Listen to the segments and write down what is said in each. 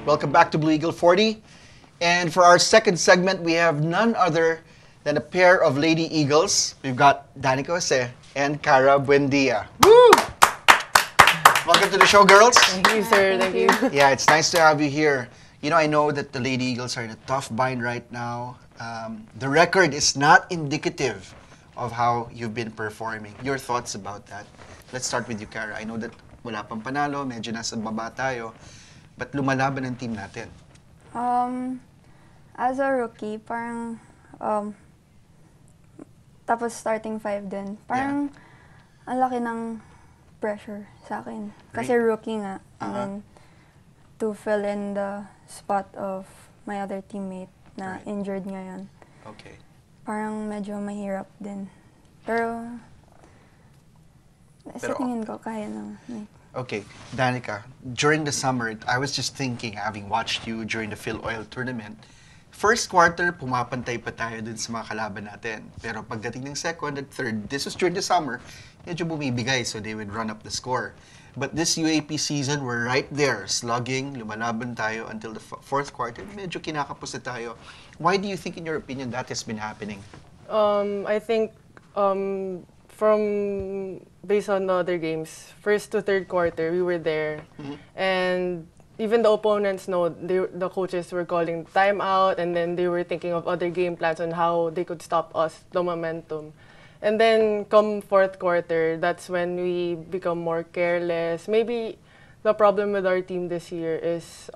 Welcome back to Blue Eagle 40. And for our second segment, we have none other than a pair of Lady Eagles. We've got Danica and Cara Buendia. Woo! Welcome to the show, girls. Thank you, sir. Thank you. Yeah, it's nice to have you here. You know, I know that the Lady Eagles are in a tough bind right now. The record is not indicative of how you've been performing. Your thoughts about that? Let's start with you, Cara. I know that wala pang panalo, medyo nasa baba tayo. But lumalaban ang team natin. As a rookie, parang tapos starting 5 din. Parang ang laki ng pressure sa akin. Kasi rookie nga. And then to fill in the spot of my other teammate na injured ngayon. Okay. Parang medyo mahirap din. Pero sa tingin ko, kaya naman. Okay, Danica, during the summer, I was just thinking, having watched you during the Phil Oil tournament, first quarter, pumapantay pa tayo dun sa mga kalaban natin. Pero pagdating ng second and third, this was during the summer, medyo bumibigay, so they would run up the score. But this UAP season, we're right there, slugging, lumalaban tayo until the fourth quarter, medyo kinakapos na tayo. Why do you think, in your opinion, that has been happening? I think from based on the other games, first to third quarter, we were there. And even the opponents know, the coaches were calling timeout, and then they were thinking of other game plans on how they could stop us, the momentum. And then come fourth quarter, that's when we become more careless. Maybe the problem with our team this year is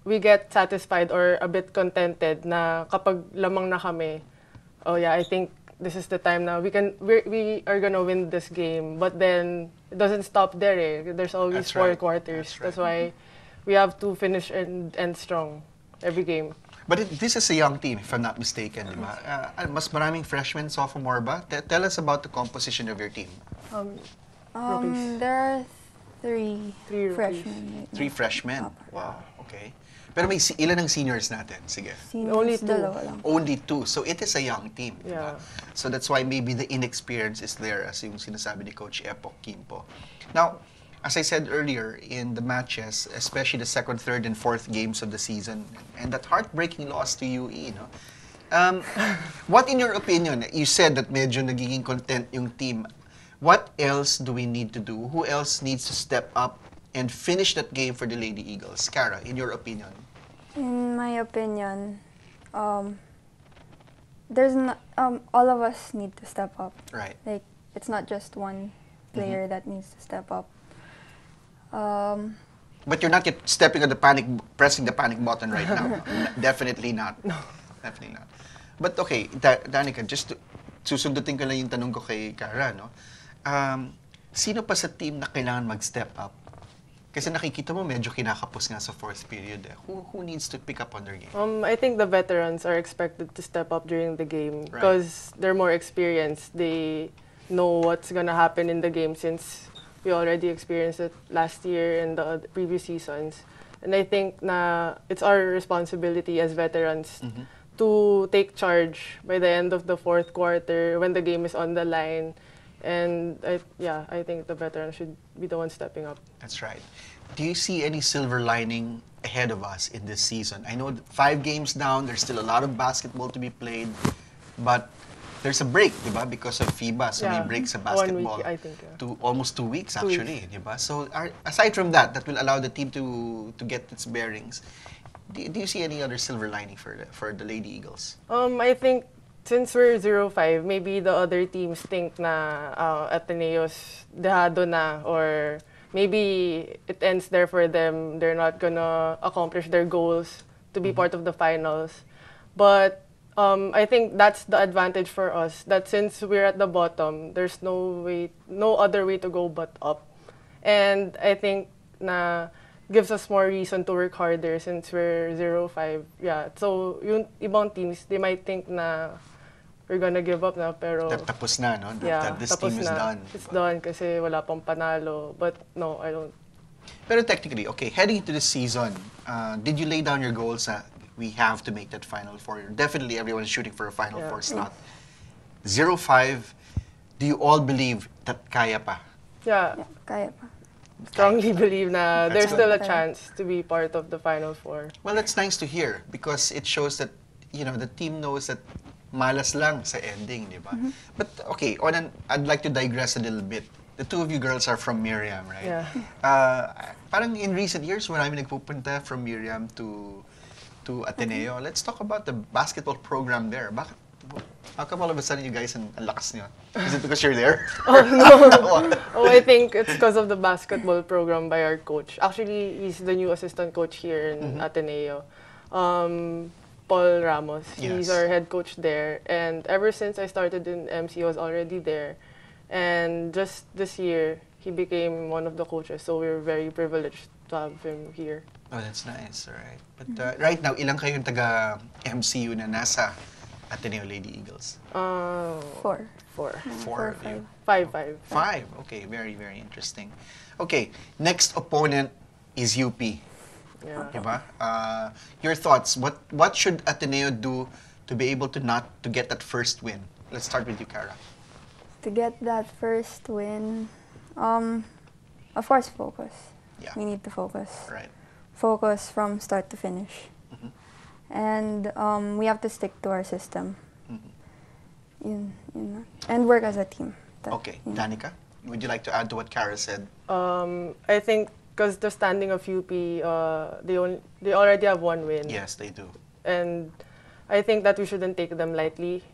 we get satisfied or a bit contented na kapag lamang na kami, oh yeah, I think this is the time now we are gonna win this game. But then it doesn't stop there. There's always four quarters. That's why we have to finish and strong every game. But this is a young team, if I'm not mistaken, di ba? Mas maraming freshmen, sophomore ba? Tell us about the composition of your team. There are three freshmen. Three freshmen? Wow, okay. Pero may ilan ang seniors natin? Sige. Only two. Dalawa lang. Only two. So it is a young team. Yeah. So that's why maybe the inexperience is there, as yung sinasabi ni Coach Epok Kimpo. Now, as I said earlier, in the matches, especially the second, third, and fourth games of the season, and that heartbreaking loss to UE, what, in your opinion, you said that medyo nagiging content yung team. What else do we need to do? Who else needs to step up and finish that game for the Lady Eagles? Cara, in your opinion? In my opinion, there's not, all of us need to step up. Right. Like, it's not just one player that needs to step up. But you're not yet stepping on the pressing the panic button right now. Definitely not. No. Definitely not. But okay, Danica, just susundutin ko lang yung tanong ko kay Cara, no? Sino pa sa team na kailangan mag-step up? Kasi nakikita mo medyo kinakapos nga sa fourth period. Who needs to pick up on their game? I think the veterans are expected to step up during the game because they're more experienced. They know what's gonna happen in the game since we already experienced it last year and the previous seasons. And I think na it's our responsibility as veterans to take charge by the end of the fourth quarter when the game is on the line. And I think the veterans should be the ones stepping up. That's right. Do you see any silver lining ahead of us in this season? I know 5 games down, there's still a lot of basketball to be played, but there's a break, diba? Because of FIBA, so may break sa basketball. 1 week, I think. To almost 2 weeks, actually, diba? So aside from that will allow the team to get its bearings. Do you see any other silver lining for the Lady Eagles? I think since we're 0-5, maybe the other teams think na Ateneo's dehado na, or maybe it ends there for them. They're not gonna accomplish their goals to be part of the finals. But I think that's the advantage for us, that since we're at the bottom, there's no other way to go but up. And I think na gives us more reason to work harder since we're 0-5. Yeah, so yung ibang teams, they might think na we're gonna give up na, pero Tapos na, no? yeah, This tapos team is na. done. It's done kasi wala pang panalo. But no, I don't. Pero technically, okay, heading into the season, did you lay down your goals that we have to make that Final Four? Definitely everyone's shooting for a Final Four slot. 0-5, do you all believe that kaya pa? Yeah. Kaya pa. strongly believe na That's there's still a good. chance to be part of the Final Four. Well, that's nice to hear because it shows that, the team knows that malas lang sa ending, di ba? But, okay, I'd like to digress a little bit. The two of you girls are from Miriam, right? Yeah. Parang in recent years, marami nagpupunta from Miriam to Ateneo. Let's talk about the basketball program there. How come all of a sudden you guys ang lakas niyo? Is it because you're there? Oh, no. Oh, I think it's because of the basketball program by our coach. Actually, he's the new assistant coach here in Ateneo. Paul Ramos. He's Yes. our head coach there. And ever since I started in MC, he was already there. And just this year, he became one of the coaches. So we're very privileged to have him here. Oh, that's nice. All right. But right now, ilang kayong taga-MCU na nasa Ateneo Lady Eagles? 4. Four. Four of you. Five. Five. Okay, very, very interesting. Okay, next opponent is UP. Yeah. Diba? Your thoughts. What should Ateneo do to be able to get that first win? Let's start with you, Cara. To get that first win, of course, focus. Yeah. We need to focus. Right. Focus from start to finish. And we have to stick to our system. Yun na. And work as a team. Okay, Yun. Danica, would you like to add to what Cara said? I think because the standing of UP, they already have one win. Yes, they do. And I think that we shouldn't take them lightly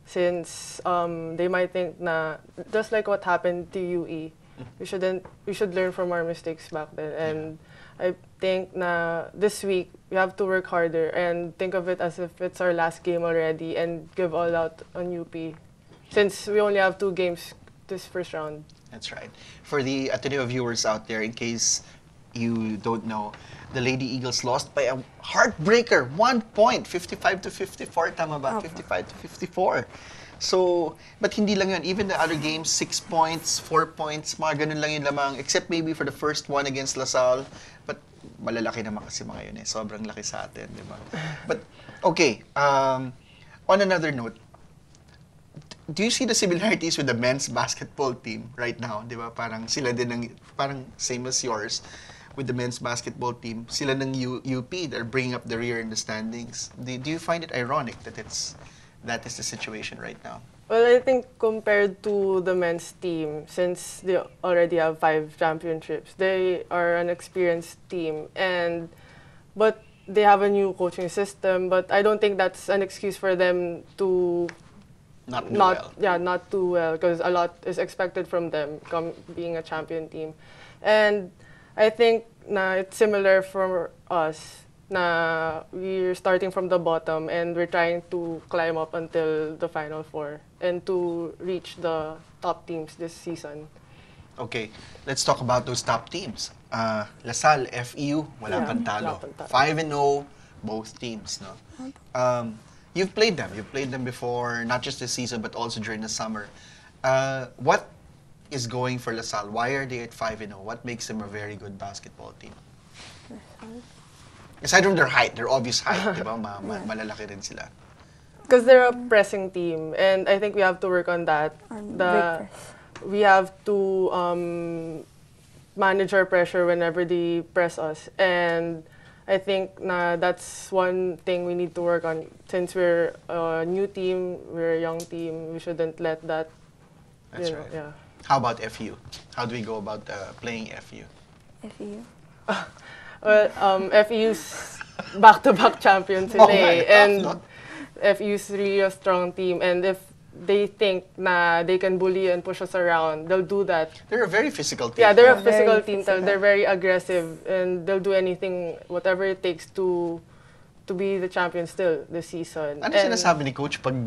since they might think na just like what happened to UE, we should learn from our mistakes back then. And I think na this week we have to work harder and think of it as if it's our last game already and give all out on UP since we only have 2 games this first round. That's right. For the Ateneo viewers out there, in case you don't know, the Lady Eagles lost by a heartbreaker, 1 point, 55-54, tama ba? 55-54. So, but hindi lang yun. Even the other games, 6 points, 4 points, mga ganun lang yung lamang. Except maybe for the first one against LaSalle. But malalaki naman kasi mga yun eh. Sobrang laki sa atin, di ba? But, okay. On another note, do you see the similarities with the men's basketball team right now? Di ba? Parang sila din parang same as yours with the men's basketball team. Sila ng UP, they're bringing up the rear in the standings. Do you find it ironic that that is the situation right now? Well, I think compared to the men's team, since they already have 5 championships, they are an experienced team, but they have a new coaching system. But I don't think that's an excuse for them to Not do well, because a lot is expected from them, being a champion team. And I think na it's similar for us. Na we're starting from the bottom and we're trying to climb up until the Final Four and to reach the top teams this season. Okay, let's talk about those top teams. LaSalle, FEU, wala pang talo. 5-0, both teams, no? You've played them before, not just this season, but also during the summer. What is going for LaSalle? Why are they at 5-0? What makes them a very good basketball team? Aside from their height, their obvious height, di ba? Malalaki rin sila. Because they're a pressing team, and I think we have to work on that. We have to manage our pressure whenever they press us, and I think na that's one thing we need to work on. Since we're a new team, we're a young team, we shouldn't let that. That's right. Yeah. How about FU? How do we go about playing FU? FEU. Well, FEU's back-to-back champions sila and FEU's really a strong team. And if they think na they can bully and push us around, they'll do that. They're a very physical team. Yeah, they're a physical team. They're very aggressive, and they'll do anything, whatever it takes to be the champion still this season. Ano sinasabi ni Coach pag,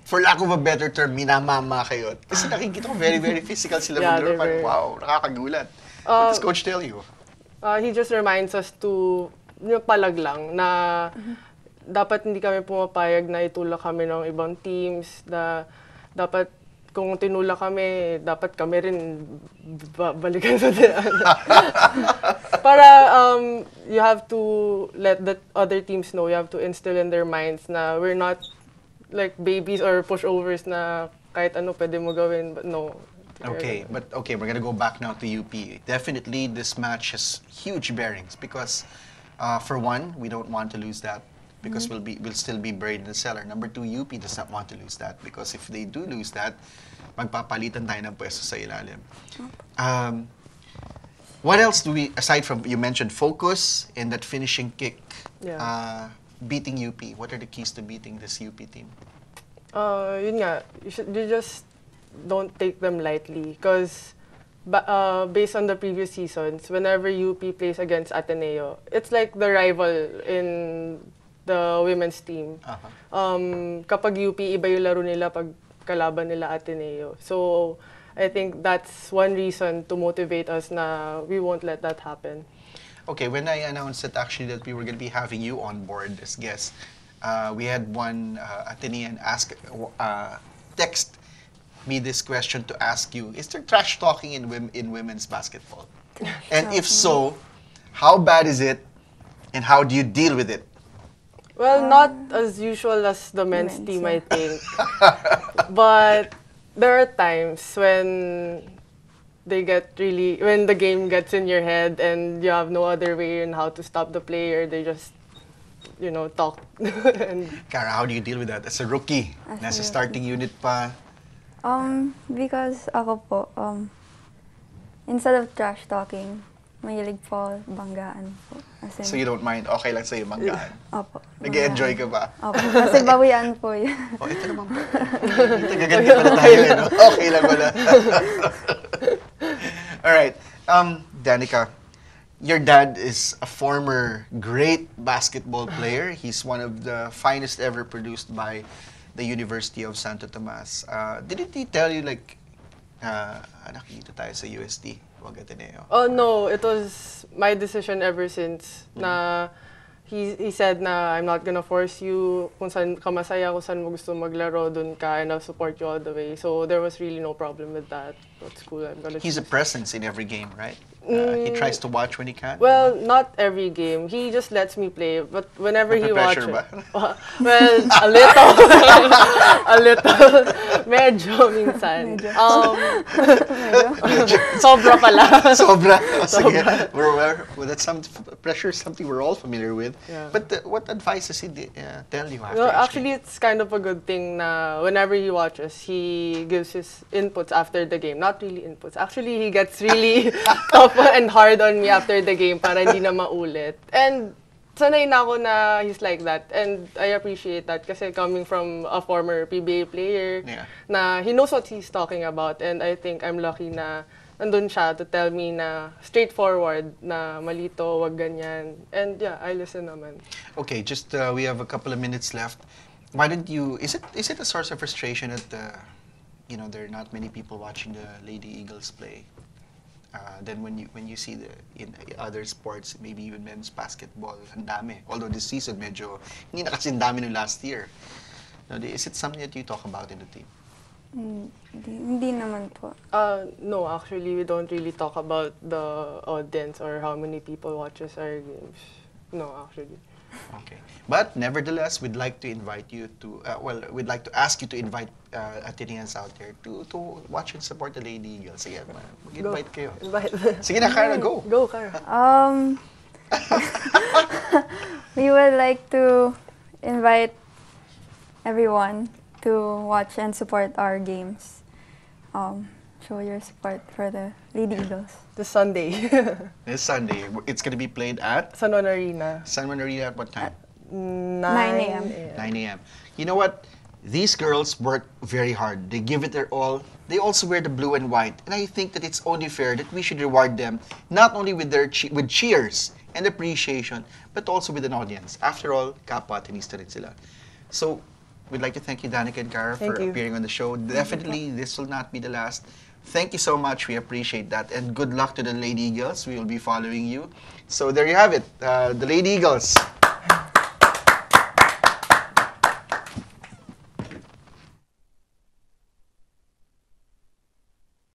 for lack of a better term, minamama kayo? Kasi nakikita ko very, very physical sila. Yeah, wow, nakakagulat. What does Coach tell you? He just reminds us to palag lang na dapat hindi kami pumapayag na itulak kami ng ibang teams, na dapat kung tinulak kami, dapat kami rin balikan sa para you have to let the other teams know, you have to instill in their minds na we're not like babies or pushovers na kahit ano pwede mo gawin, but no, Okay, but okay, we're gonna go back now to UP. Definitely, this match has huge bearings because, for one, we don't want to lose that because we'll still be buried in the cellar. Number two, UP does not want to lose that because if they do lose that, magpapalitan tayo ng pwesto sa ilalim. What else do we, aside from, you mentioned focus and that finishing kick, beating UP, what are the keys to beating this UP team? Yun nga, you just don't take them lightly because based on the previous seasons, whenever UP plays against Ateneo, it's like the rival in the women's team. Kapag UP, iba yung laro nila pag kalaban nila Ateneo. So, I think that's one reason to motivate us na we won't let that happen. Okay, when I announced that actually that we were going to be having you on board as guest, we had one Atenean text me this question to ask you: is there trash talking in women's basketball? And if so, how bad is it, and how do you deal with it? Well, not as usual as the men's team, I think. But there are times when when the game gets in your head and you have no other way in how to stop the player, they just, talk. And Cara, how do you deal with that as a rookie? Nasa starting unit pa. Because ako po, instead of trash talking, mahilig po banggaan po. As in, So you don't mind, okay lang sa'yo manggaan? Opo. Nag-enjoy ka ba? Opo. Kasi bawian po yun. Oh, ito naman po. Tagaganti pala tayo, no? Okay lang pala. Alright, Danica, your dad is a former great basketball player. He's one of the finest ever produced by the University of Santo Tomas. Didn't he tell you like, anak, dito tayo sa UST, wag Ateneo? oh no, it was my decision ever since na he said na I'm not gonna force you, kung saan ka masaya, kung saan mo gusto maglaro, dun ka, and I'll support you all the way. So there was really no problem with that. That's cool. I'm gonna He's a choose. presence in every game, right? He tries to watch when he can. Well, not every game. He just lets me play, but whenever he watches, Nape-pressure ba? well, a little, a little, medyo minsan. Sobra pala. Sobra. Sige. That's some pressure, something we're all familiar with. Yeah. But what advice does he tell you after No, each actually, game? it's kind of a good thing na whenever he watches, he gives his inputs after the game. Not really inputs. Actually, he gets really tough and hard on me after the game para hindi na maulit. And sanay na ako na he's like that. And I appreciate that kasi coming from a former PBA player, na he knows what he's talking about. And I think I'm lucky na nandun siya to tell me na straightforward na malito, wag ganyan. And yeah, I listen naman. Okay, just we have a couple of minutes left. Why don't you? Is it a source of frustration that there are not many people watching the Lady Eagles play? Then when you see in other sports, maybe even men's basketball, ang dami. Although this season medyo hindi na kasi ang dami no last year. Is it something that you talk about in the team? Hindi naman po. No, actually, we don't really talk about the audience or how many people watches our games. No, actually. Okay. But nevertheless, we'd like to invite you to, we'd like to ask you to invite Ateneans out there to watch and support the Lady Eagles. Sige, mag-invite kayo. Invite. Sige na, Cara, go. Go, Cara. We would like to invite everyone to watch and support our games. Show your support for the Lady Eagles. This Sunday. This Sunday, it's going to be played at San Juan Arena. San Juan Arena at what time? 9 a.m. 9 a.m. You know what? These girls work very hard. They give it their all. They also wear the blue and white. And I think that it's only fair that we should reward them not only with with cheers and appreciation, but also with an audience. After all, kapwa tenista rin sila. So, we'd like to thank you, Danica and Cara, for appearing on the show. Definitely, this will not be the last. Thank you so much. We appreciate that. And good luck to the Lady Eagles. We will be following you. So there you have it, the Lady Eagles.